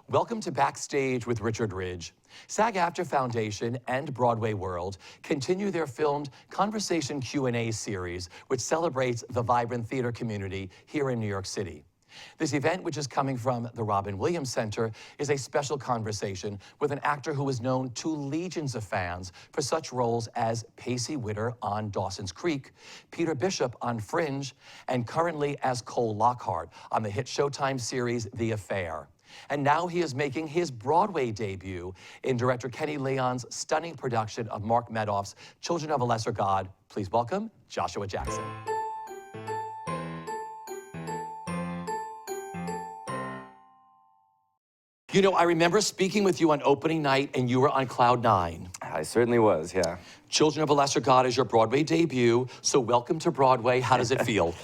Welcome to Backstage with Richard Ridge. SAG-AFTRA Foundation and BroadwayWorld continue their filmed Conversation Q&A series, which celebrates the vibrant theater community here in New York City. This event, which is coming from the Robin Williams Center, is a special conversation with an actor who is known to legions of fans for such roles as Pacey Witter on Dawson's Creek, Peter Bishop on Fringe, and currently as Cole Lockhart on the hit Showtime series The Affair. And now he is making his Broadway debut in director Kenny Leon's stunning production of Mark Medoff's Children of a Lesser God. Please welcome Joshua Jackson. You know, I remember speaking with you on opening night, and you were on cloud nine. I certainly was, yeah. Children of a Lesser God is your Broadway debut, so welcome to Broadway. How does it feel?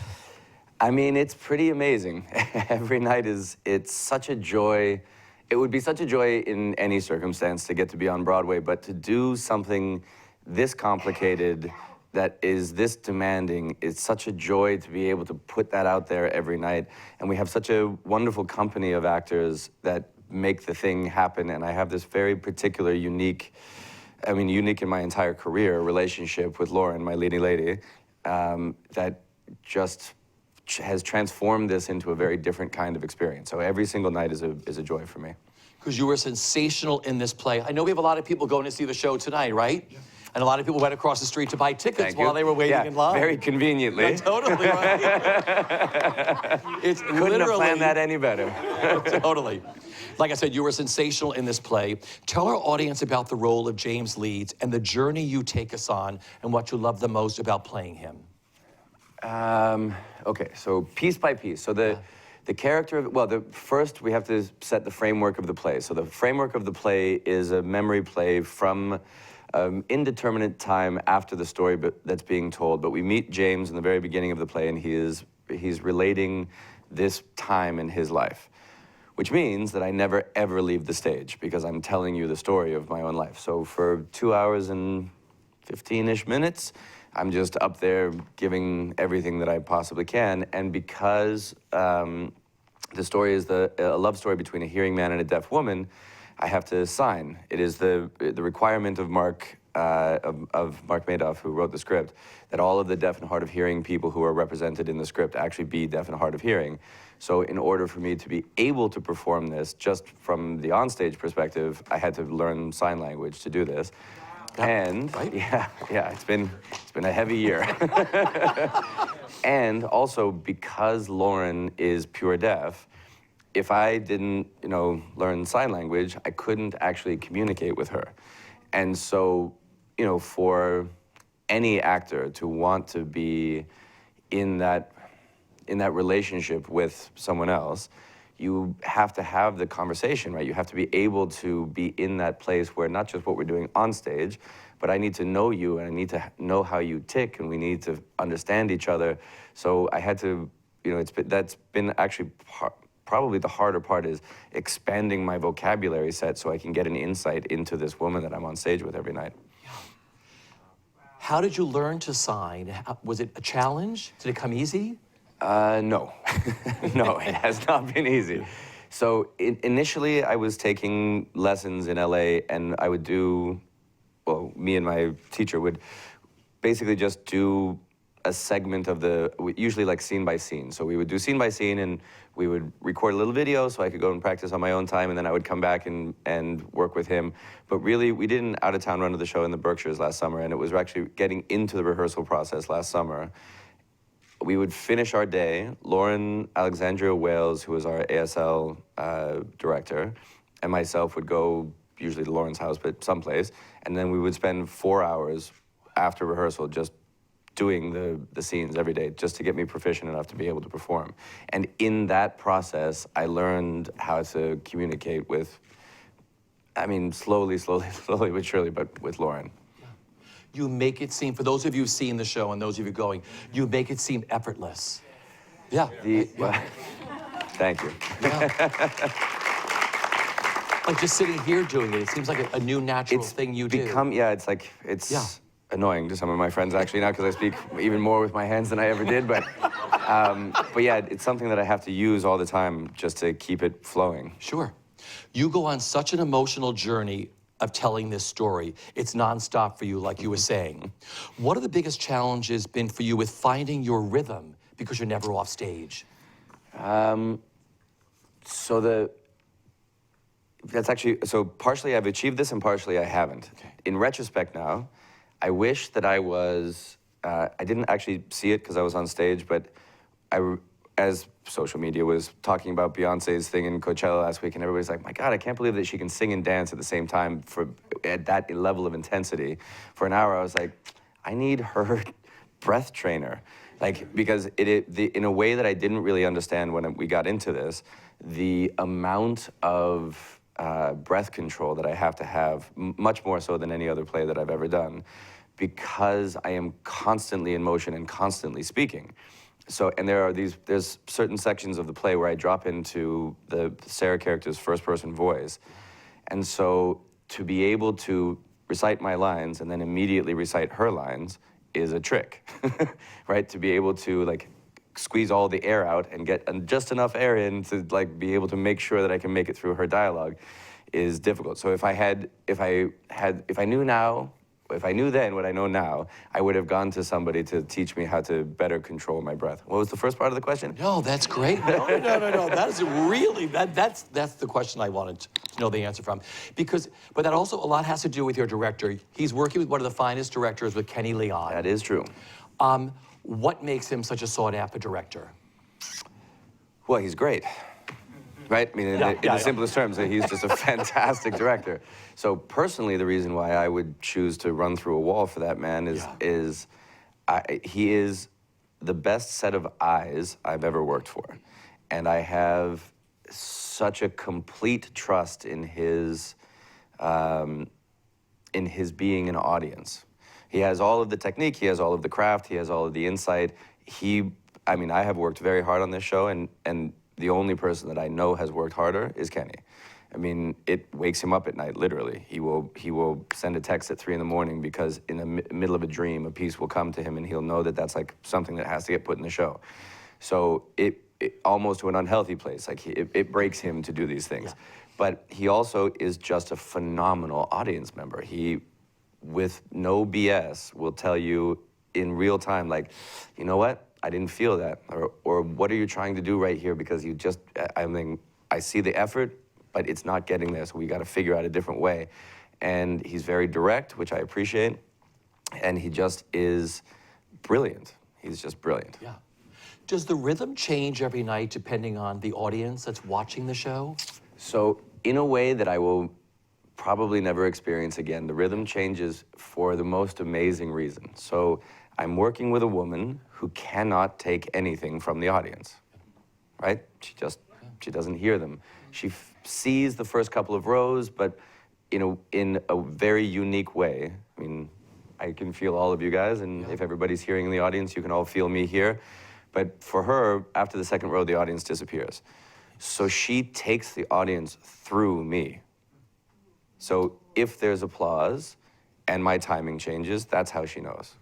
I mean, it's pretty amazing. Every night it's such a joy. It would be such a joy in any circumstance to get to be on Broadway, but to do something this complicated, that is this demanding, it's such a joy to be able to put that out there every night. And we have such a wonderful company of actors that make the thing happen, and I have this very particular, unique in my entire career, relationship with Lauren, my leading lady, that just has transformed this into a very different kind of experience. So every single night is a joy for me. Because you were sensational in this play. I know we have a lot of people going to see the show tonight, right? Yeah. And a lot of people went across the street to buy tickets while they were waiting in line. Very conveniently. Yeah, totally right. It's Couldn't have planned that any better. Totally. Like I said, you were sensational in this play. Tell our audience about the role of James Leeds and the journey you take us on and what you love the most about playing him. Okay, so piece by piece. So the character, first we have to set the framework of the play. So the framework of the play is a memory play from indeterminate time after the story that's being told. But we meet James in the very beginning of the play, and he's relating this time in his life, which means that I never ever leave the stage because I'm telling you the story of my own life. So for 2 hours and 15-ish minutes, I'm just up there giving everything that I possibly can. And because the story is a love story between a hearing man and a deaf woman, I have to sign. It is the requirement of Mark Madoff, who wrote the script, that all of the deaf and hard of hearing people who are represented in the script actually be deaf and hard of hearing. So in order for me to be able to perform this, just from the onstage perspective, I had to learn sign language to do this. And right? yeah, it's been a heavy year. And also because Lauren is pure deaf, if I didn't, learn sign language, I couldn't actually communicate with her. And so, for any actor to want to be in that relationship with someone else, you have to have the conversation, right? You have to be able to be in that place where not just what we're doing on stage, but I need to know you and I need to know how you tick, and we need to understand each other. So I had to, that's been actually probably the harder part, is expanding my vocabulary set so I can get an insight into this woman that I'm on stage with every night. How did you learn to sign? Was it a challenge? Did it come easy? No. No, it has not been easy. So initially I was taking lessons in LA, and I would do, me and my teacher would basically just do a segment of usually like scene by scene. So we would do scene by scene, and we would record a little video so I could go and practice on my own time, and then I would come back and work with him. But really, we did an out-of-town run of the show in the Berkshires last summer, and it was actually getting into the rehearsal process last summer. We would finish our day. Lauren Alexandria Wales, who was our ASL director, and myself would go usually to Lauren's house, but someplace, and then we would spend 4 hours after rehearsal just doing the scenes every day, just to get me proficient enough to be able to perform. And in that process, I learned how to communicate with, slowly but surely, but with Lauren. You make it seem, for those of you who've seen the show and those of you going, you make it seem effortless. Yeah. Thank you. Yeah. Like just sitting here doing it seems like a new natural thing you do. It's annoying to some of my friends actually now, because I speak even more with my hands than I ever did, but yeah, it's something that I have to use all the time just to keep it flowing. Sure. You go on such an emotional journey of telling this story. It's nonstop for you, like you were saying. What are the biggest challenges been for you with finding your rhythm because you're never off stage? So partially I've achieved this and partially I haven't. Okay. In retrospect now, I wish that I was, I didn't actually see it because I was on stage, but as social media was talking about Beyonce's thing in Coachella last week, and everybody's like, my God, I can't believe that she can sing and dance at the same time at that level of intensity for an hour. I was like, I need her breath trainer. Like, because in a way that I didn't really understand when we got into this, the amount of breath control that I have to have, much more so than any other play that I've ever done, because I am constantly in motion and constantly speaking. So, and there's certain sections of the play where I drop into the Sarah character's first-person voice. And so to be able to recite my lines and then immediately recite her lines is a trick, right? To be able to like squeeze all the air out and get just enough air in to like be able to make sure that I can make it through her dialogue is difficult. So if I knew then what I know now, I would have gone to somebody to teach me how to better control my breath. What was the first part of the question? No, that's great. No. That is really, that's the question I wanted to know the answer from. But that also, a lot has to do with your director. He's working with one of the finest directors, with Kenny Leon. That is true. What makes him such a sought-after director? Well, he's great. Right? I mean, in the simplest terms, he's just a fantastic director. So personally, the reason why I would choose to run through a wall for that man is he is the best set of eyes I've ever worked for. And I have such a complete trust in his being an audience. He has all of the technique, he has all of the craft, he has all of the insight. I mean, I have worked very hard on this show, and the only person that I know has worked harder is Kenny. I mean, it wakes him up at night, literally. He will send a text at 3 in the morning because in the middle of a dream, a piece will come to him and he'll know that that's like something that has to get put in the show. So it almost to an unhealthy place, like it breaks him to do these things. Yeah. But he also is just a phenomenal audience member. He, with no BS, will tell you in real time, like, you know what? I didn't feel that, or what are you trying to do right here? Because you just, I mean, I see the effort, but it's not getting there, so we got to figure out a different way. And he's very direct, which I appreciate, and he just is brilliant. He's just brilliant. Yeah. Does the rhythm change every night depending on the audience that's watching the show? So in a way that I will probably never experience again, the rhythm changes for the most amazing reason. So I'm working with a woman who cannot take anything from the audience, right? She doesn't hear them. She sees the first couple of rows, but in a very unique way. I mean, I can feel all of you guys, and if everybody's hearing in the audience, you can all feel me here. But for her, after the second row, the audience disappears. So she takes the audience through me. So if there's applause and my timing changes, that's how she knows.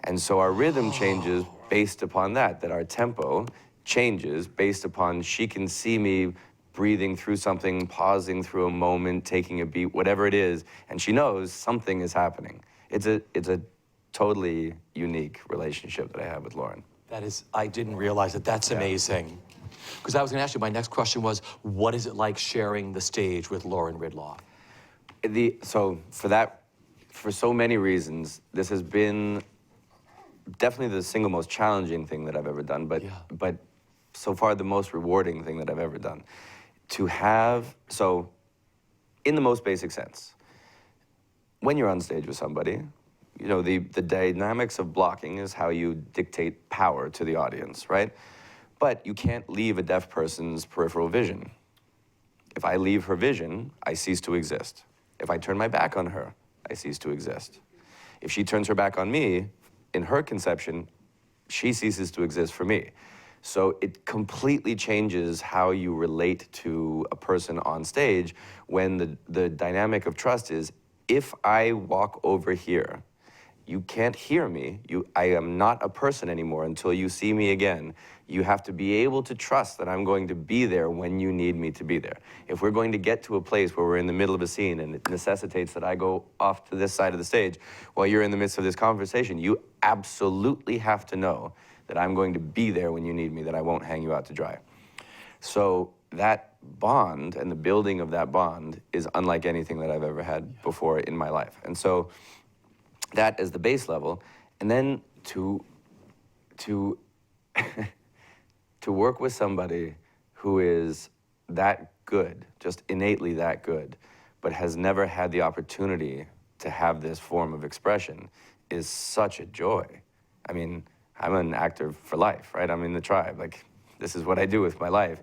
And so our rhythm changes based upon that our tempo changes based upon she can see me breathing through something, pausing through a moment, taking a beat, whatever it is, and she knows something is happening. It's a totally unique relationship that I have with Lauren. That is, I didn't realize that. That's amazing. Because I was going to ask you, my next question was, what is it like sharing the stage with Lauren Ridloff? For so many reasons, this has been definitely the single most challenging thing that I've ever done, but so far the most rewarding thing that I've ever done. To have, so in the most basic sense, when you're on stage with somebody, you know, the dynamics of blocking is how you dictate power to the audience, right? But you can't leave a deaf person's peripheral vision. If I leave her vision, I cease to exist. If I turn my back on her, I cease to exist. If she turns her back on me, in her conception, she ceases to exist for me. So it completely changes how you relate to a person on stage when the dynamic of trust is, if I walk over here you can't hear me. I am not a person anymore until you see me again. You have to be able to trust that I'm going to be there when you need me to be there. If we're going to get to a place where we're in the middle of a scene and it necessitates that I go off to this side of the stage while you're in the midst of this conversation, you absolutely have to know that I'm going to be there when you need me, that I won't hang you out to dry. So that bond and the building of that bond is unlike anything that I've ever had before in my life. And so that is the base level. And then to work with somebody who is that good, just innately that good, but has never had the opportunity to have this form of expression is such a joy. I mean, I'm an actor for life, right? I'm in the tribe. Like, this is what I do with my life.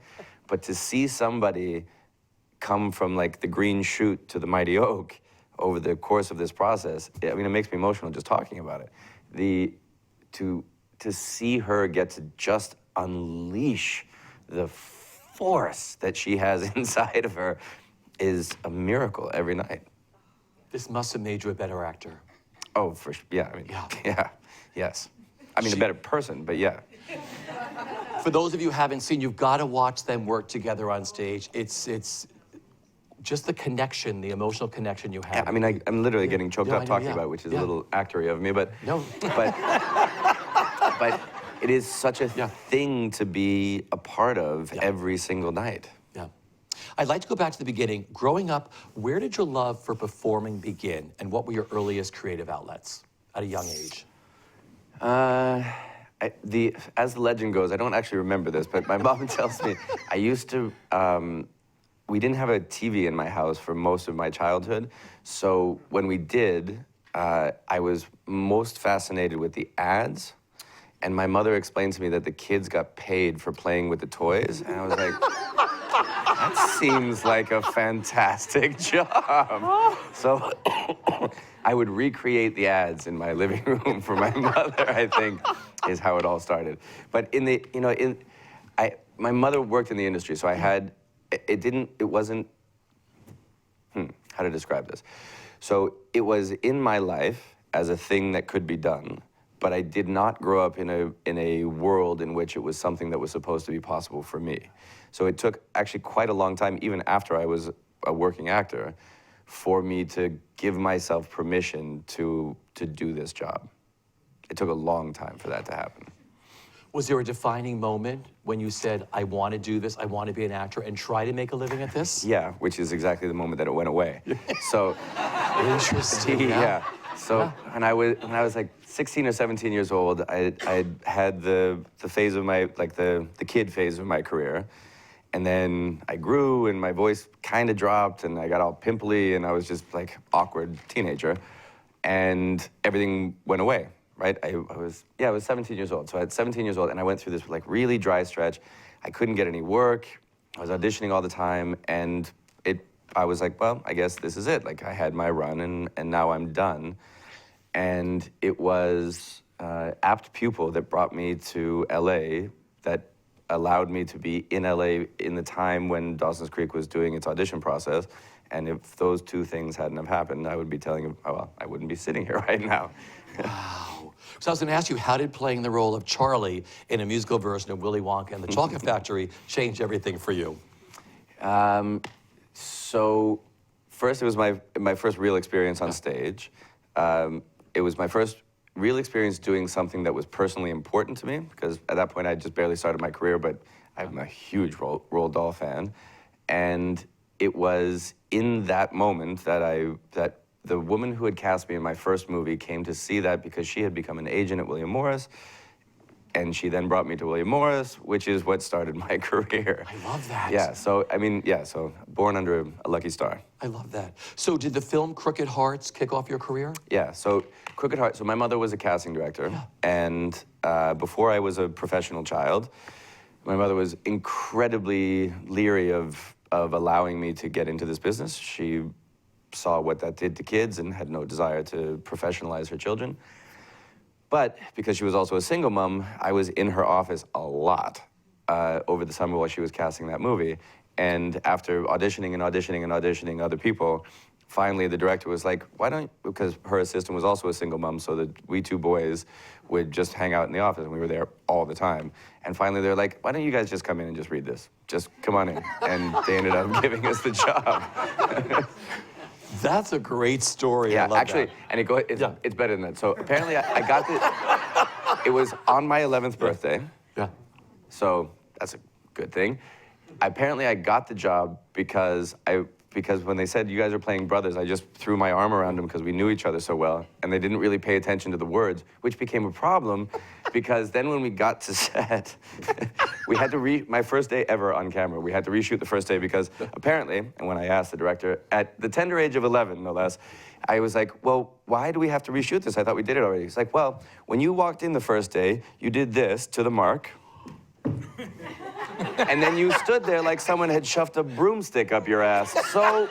But to see somebody come from like the green shoot to the mighty oak over the course of this process, I mean, it makes me emotional just talking about it. To see her get to just unleash the force that she has inside of her is a miracle every night. This must have made you a better actor. Oh, for sure. Yeah, I mean, yeah. Yes. I mean, a better person, but yeah. For those of you who haven't seen, you've got to watch them work together on stage. It's just the connection, the emotional connection you have. Yeah, I mean, I'm literally getting choked up talking about it, which is a little actory of me, but no. but it is such a thing to be a part of every single night. Yeah. I'd like to go back to the beginning. Growing up, where did your love for performing begin, and what were your earliest creative outlets at a young age? As the legend goes, I don't actually remember this, but my mom tells me I used to, we didn't have a TV in my house for most of my childhood, so when we did, I was most fascinated with the ads, and my mother explained to me that the kids got paid for playing with the toys, and I was like, that seems like a fantastic job. So I would recreate the ads in my living room for my mother, I think, is how it all started. But my mother worked in the industry, so I had, it wasn't, how to describe this? So it was in my life as a thing that could be done, but I did not grow up in a world in which it was something that was supposed to be possible for me. So it took actually quite a long time, even after I was a working actor, for me to give myself permission to do this job. It took a long time for that to happen. Was there a defining moment when you said, I want to do this, I want to be an actor, and try to make a living at this? Yeah, which is exactly the moment that it went away. So, interesting. Yeah. So when I was like 16 or 17 years old, I had the phase of my, like the kid phase of my career. And then I grew and my voice kind of dropped and I got all pimply and I was just like awkward teenager. And everything went away, right? I was 17 years old. So at 17 years old and I went through this like really dry stretch. I couldn't get any work. I was auditioning all the time and I was like, well, I guess this is it. Like I had my run and now I'm done. And it was Apt Pupil that brought me to LA that allowed me to be in LA in the time when Dawson's Creek was doing its audition process. And if those two things hadn't have happened, I would be telling you, oh, well, I wouldn't be sitting here right now. Wow. So I was going to ask you, how did playing the role of Charlie in a musical version of Willy Wonka and the Chocolate Factory change everything for you? So first, it was my first real experience on stage. It was my first real experience doing something that was personally important to me, because at that point I just barely started my career, but I'm a huge Roald Dahl fan. And it was in that moment that the woman who had cast me in my first movie came to see that because she had become an agent at William Morris, and she then brought me to William Morris, which is what started my career. I love that. Yeah, so, I mean, yeah, so born under a lucky star. I love that. So did the film Crooked Hearts kick off your career? Yeah, so Crooked Hearts, so my mother was a casting director, and before I was a professional child, my mother was incredibly leery of allowing me to get into this business. She saw what that did to kids and had no desire to professionalize her children. But because she was also a single mom, I was in her office a lot over the summer while she was casting that movie. And after auditioning and auditioning and auditioning other people, finally the director was like, why don't, because her assistant was also a single mom, so that we two boys would just hang out in the office, and we were there all the time. And finally they're like, why don't you guys just come in and just read this? Just come on in. And they ended up giving us the job. That's a great story. Yeah, I love actually, that. and it's better than that. So apparently I got it was on my 11th birthday. Yeah. So that's a good thing. Apparently I got the job because when they said you guys are playing brothers, I just threw my arm around them because we knew each other so well, and they didn't really pay attention to the words, which became a problem because then when we got to set, we had to my first day ever on camera, we had to reshoot the first day because apparently, and when I asked the director, at the tender age of 11, no less, I was like, well, why do we have to reshoot this? I thought we did it already. He's like, well, when you walked in the first day, you did this to the mark. And then you stood there like someone had shoved a broomstick up your ass. So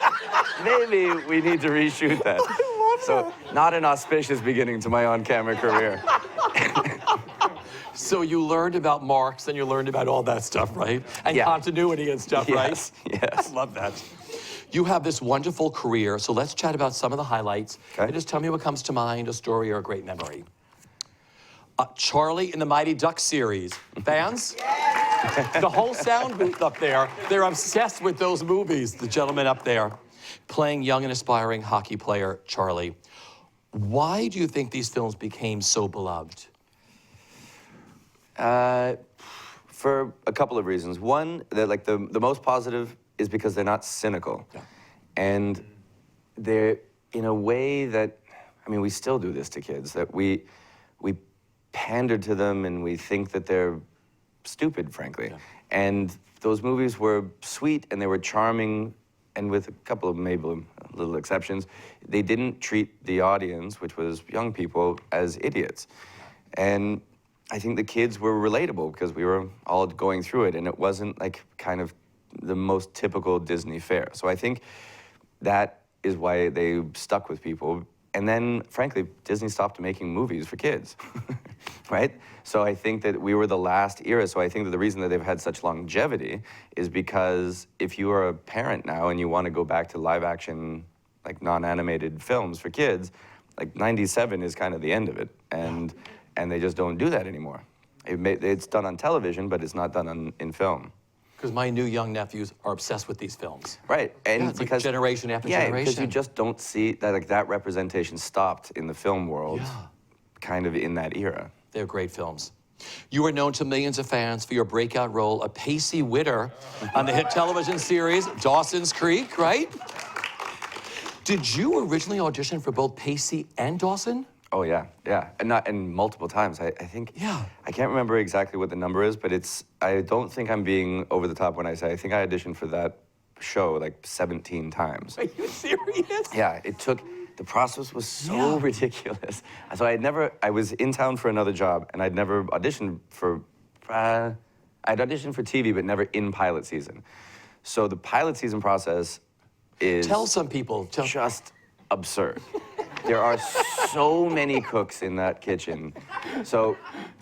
maybe we need to reshoot that. So not an auspicious beginning to my on-camera career. So you learned about marks and you learned about all that stuff, right? And Yeah. continuity and stuff, right? Yes. I love that. You have this wonderful career, so let's chat about some of the highlights. Okay. And just tell me what comes to mind, a story or a great memory. Charlie in the Mighty Ducks series. Fans? The whole sound booth up there, they're obsessed with those movies, the gentleman up there, playing young and aspiring hockey player Charlie. Why do you think these films became so beloved? For a couple of reasons. One, that like the most positive is because they're not cynical. Yeah. And they're in a way that, I mean, we still do this to kids, that we pander to them and we think that they're stupid, frankly. Yeah. And those movies were sweet and they were charming, and with a couple of maybe little exceptions, they didn't treat the audience, which was young people, as idiots. And I think the kids were relatable because we were all going through it, and it wasn't like kind of the most typical Disney fare. So I think that is why they stuck with people. And then, frankly, Disney stopped making movies for kids, right? So I think that we were the last era. So I think that the reason that they've had such longevity is because if you are a parent now and you want to go back to live action, like non-animated films for kids, like 97 is kind of the end of it. And they just don't do that anymore. It's done on television, but it's not done in film. Because my new young nephews are obsessed with these films. Right, and Yeah, it's like because generation after generation. because you just don't see that that representation stopped in the film world, kind of in that era. They're great films. You are known to millions of fans for your breakout role of Pacey Witter on the hit television series Dawson's Creek, right? Did you originally audition for both Pacey and Dawson? Oh yeah, and multiple times. I think. Yeah. I can't remember exactly what the number is, but I don't think I'm being over the top when I say I think I auditioned for that show like 17 times. Are you serious? Yeah, the process was so ridiculous. So I was in town for another job, and I'd never auditioned for, I'd auditioned for TV, but never in pilot season. So the pilot season process is Tell some people. just absurd. There are so many cooks in that kitchen. So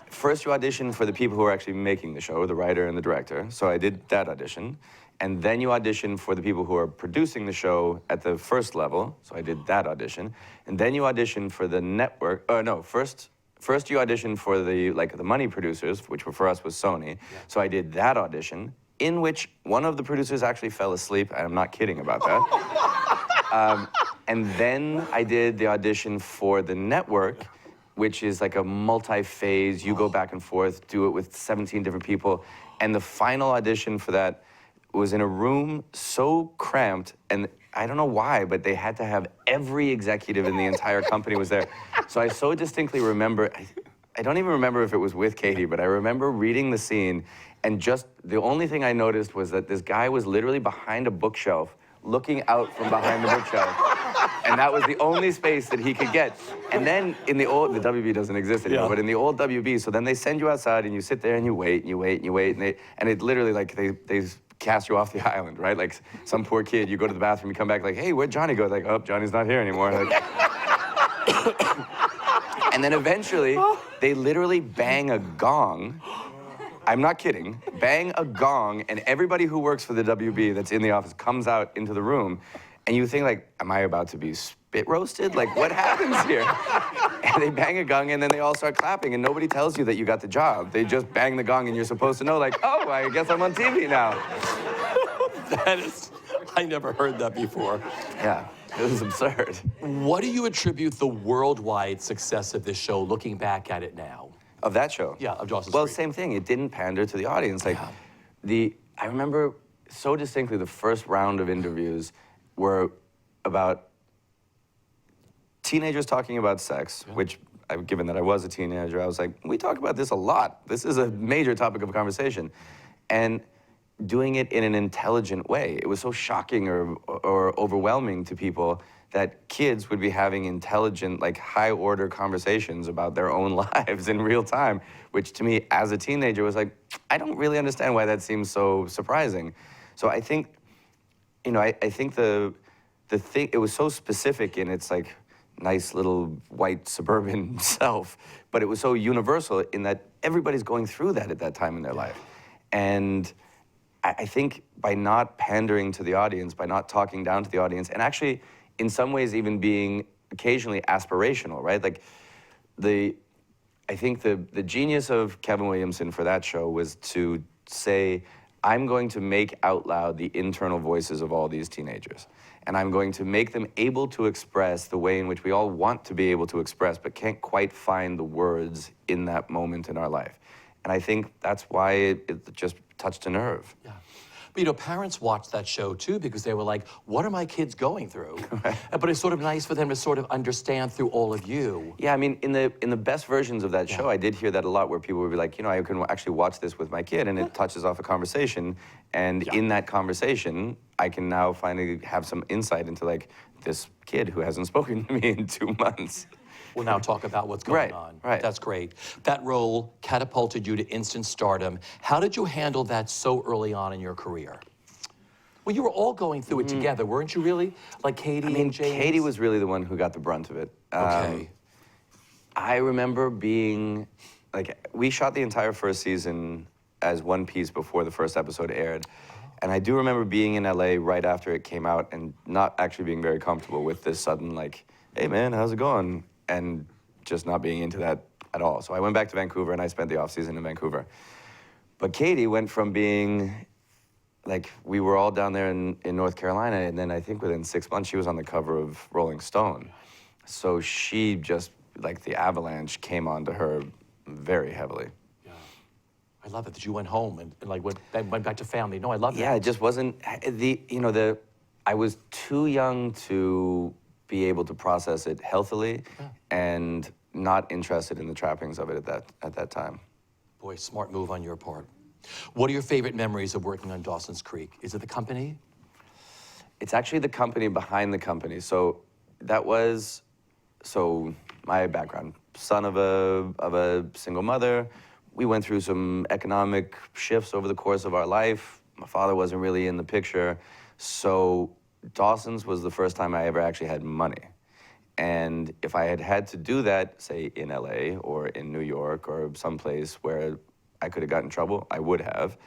first you audition for the people who are actually making the show, the writer and the director. So I did that audition. And then you audition for the people who are producing the show at the first level. So I did that audition. And then you audition for the network. First you audition for the money producers, which for us was Sony. Yeah. So I did that audition, in which one of the producers actually fell asleep. I'm not kidding about that. And then I did the audition for the network, which is like a multi-phase, you go back and forth, do it with 17 different people. And the final audition for that was in a room so cramped, and I don't know why, but they had to have every executive in the entire company was there. So I so distinctly remember, I don't even remember if it was with Katie, but I remember reading the scene, and just the only thing I noticed was that this guy was literally behind a bookshelf, looking out from behind the bookshelf. And that was the only space that he could get. And then in the WB doesn't exist anymore, but in the old WB, so then they send you outside and you sit there and you wait and you wait and you wait, and it literally like they cast you off the island, right? Like some poor kid, you go to the bathroom, you come back like, hey, where'd Johnny go? Like, oh, Johnny's not here anymore. Like, and then eventually, they literally bang a gong. I'm not kidding. Bang a gong, and everybody who works for the WB that's in the office comes out into the room. And you think like, am I about to be spit roasted? Like, what happens here? And they bang a gong and then they all start clapping and nobody tells you that you got the job. They just bang the gong and you're supposed to know like, oh, I guess I'm on TV now. That is, I never heard that before. Yeah, it was absurd. What do you attribute the worldwide success of this show, looking back at it now? Of that show? Yeah, of Dawson's Well, Creek. same thing. It didn't pander to the audience. Like, I remember so distinctly the first round of interviews were about teenagers talking about sex, which, given that I was a teenager, I was like, we talk about this a lot. This is a major topic of conversation. And doing it in an intelligent way. It was so shocking or overwhelming to people that kids would be having intelligent, like high-order conversations about their own lives in real time, which to me, as a teenager, was like, I don't really understand why that seems so surprising. So I think, you know, I think the thing, it was so specific in its like nice little white suburban self, but it was so universal in that everybody's going through that at that time in their life. And I think by not pandering to the audience, by not talking down to the audience, and actually, in some ways, even being occasionally aspirational, right? Like, I think the genius of Kevin Williamson for that show was to say, I'm going to make out loud the internal voices of all these teenagers. And I'm going to make them able to express the way in which we all want to be able to express, but can't quite find the words in that moment in our life. And I think that's why it just touched a nerve. Yeah. But, you know, parents watched that show, too, because they were like, what are my kids going through? But it's sort of nice for them to sort of understand through all of you. Yeah, I mean, in the best versions of that show, I did hear that a lot, where people would be like, you know, I can actually watch this with my kid, and it touches off a conversation. And in that conversation, I can now finally have some insight into, like, this kid who hasn't spoken to me in 2 months. We'll now talk about what's going on. Right. That's great. That role catapulted you to instant stardom. How did you handle that so early on in your career? Well, you were all going through it together, weren't you really? Like Katie and James? Katie was really the one who got the brunt of it. Okay. I remember being, like, we shot the entire first season as one piece before the first episode aired. And I do remember being in LA right after it came out and not actually being very comfortable with this sudden, like, hey man, how's it going? And just not being into that at all. So I went back to Vancouver and I spent the off season in Vancouver. But Katie went from being, like, we were all down there in North Carolina, and then I think within 6 months she was on the cover of Rolling Stone. So she just, like, the avalanche came onto her very heavily. Yeah. I love it that you went home and like went back to family. No, I love that. Yeah, it just wasn't, I was too young to be able to process it healthily and not interested in the trappings of it at that time. Boy, smart move on your part. What are your favorite memories of working on Dawson's Creek? Is it the company? It's actually the company behind the company. So that was, my background, son of a single mother. We went through some economic shifts over the course of our life. My father wasn't really in the picture. So Dawson's was the first time I ever actually had money. And if I had had to do that, say in LA or in New York or someplace where I could have gotten in trouble, I would have.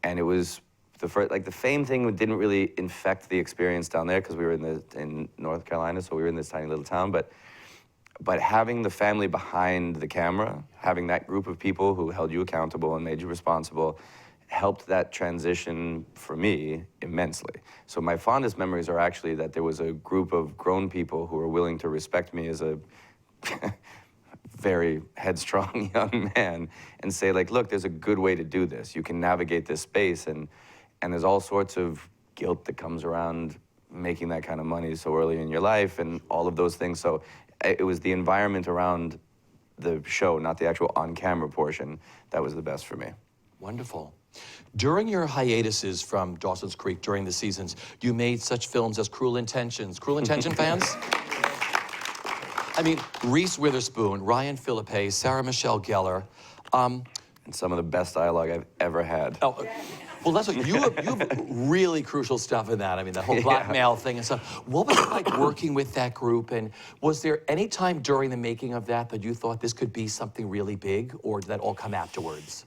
And it was the first, like, the fame thing didn't really infect the experience down there because we were in North Carolina, so we were in this tiny little town. But having the family behind the camera, having that group of people who held you accountable and made you responsible, helped that transition for me immensely. So my fondest memories are actually that there was a group of grown people who were willing to respect me as a very headstrong young man and say, like, look, there's a good way to do this. You can navigate this space, and there's all sorts of guilt that comes around making that kind of money so early in your life and all of those things. So it was the environment around the show, not the actual on-camera portion, that was the best for me. Wonderful. During your hiatuses from Dawson's Creek, during the seasons, you made such films as Cruel Intentions. Cruel Intention fans? I mean, Reese Witherspoon, Ryan Philippe, Sarah Michelle Gellar. And some of the best dialogue I've ever had. Oh, well, that's what you have really crucial stuff in that. I mean, the whole blackmail thing and stuff. What was it like working with that group? And was there any time during the making of that you thought this could be something really big, or did that all come afterwards?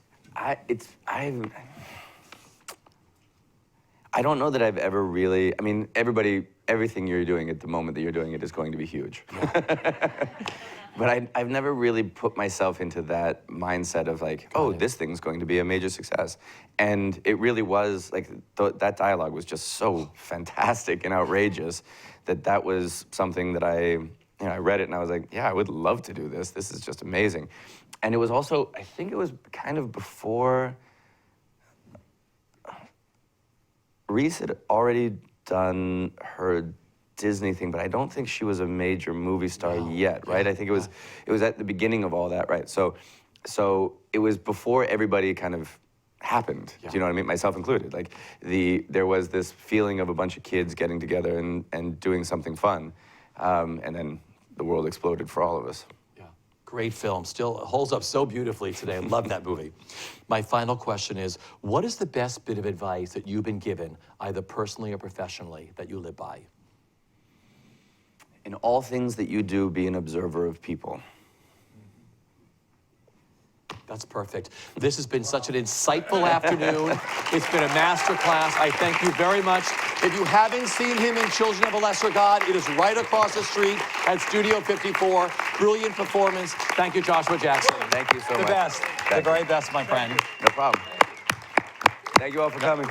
I don't know that I've ever really, I mean, everything you're doing at the moment that you're doing it is going to be huge. But I've never really put myself into that mindset of like, oh, this thing's going to be a major success. And it really was, like, that dialogue was just so fantastic and outrageous that was something that I read it and I was like, yeah, I would love to do this. This is just amazing. And it was also, I think it was kind of before Reese had already done her Disney thing, but I don't think she was a major movie star yet, right? I think it was at the beginning of all that, right? So it was before everybody kind of happened. Do you know what I mean? Myself included. Like there was this feeling of a bunch of kids getting together and doing something fun, and then the world exploded for all of us. Great film, still holds up so beautifully today. I love that movie. My final question is, what is the best bit of advice that you've been given, either personally or professionally, that you live by? In all things that you do, be an observer of people. That's perfect. This has been such an insightful afternoon. It's been a master class. I thank you very much. If you haven't seen him in Children of a Lesser God, it is right across the street at Studio 54. Brilliant performance. Thank you, Joshua Jackson. Thank you so much. The best. The very best, my friend. No problem. Thank you all for coming.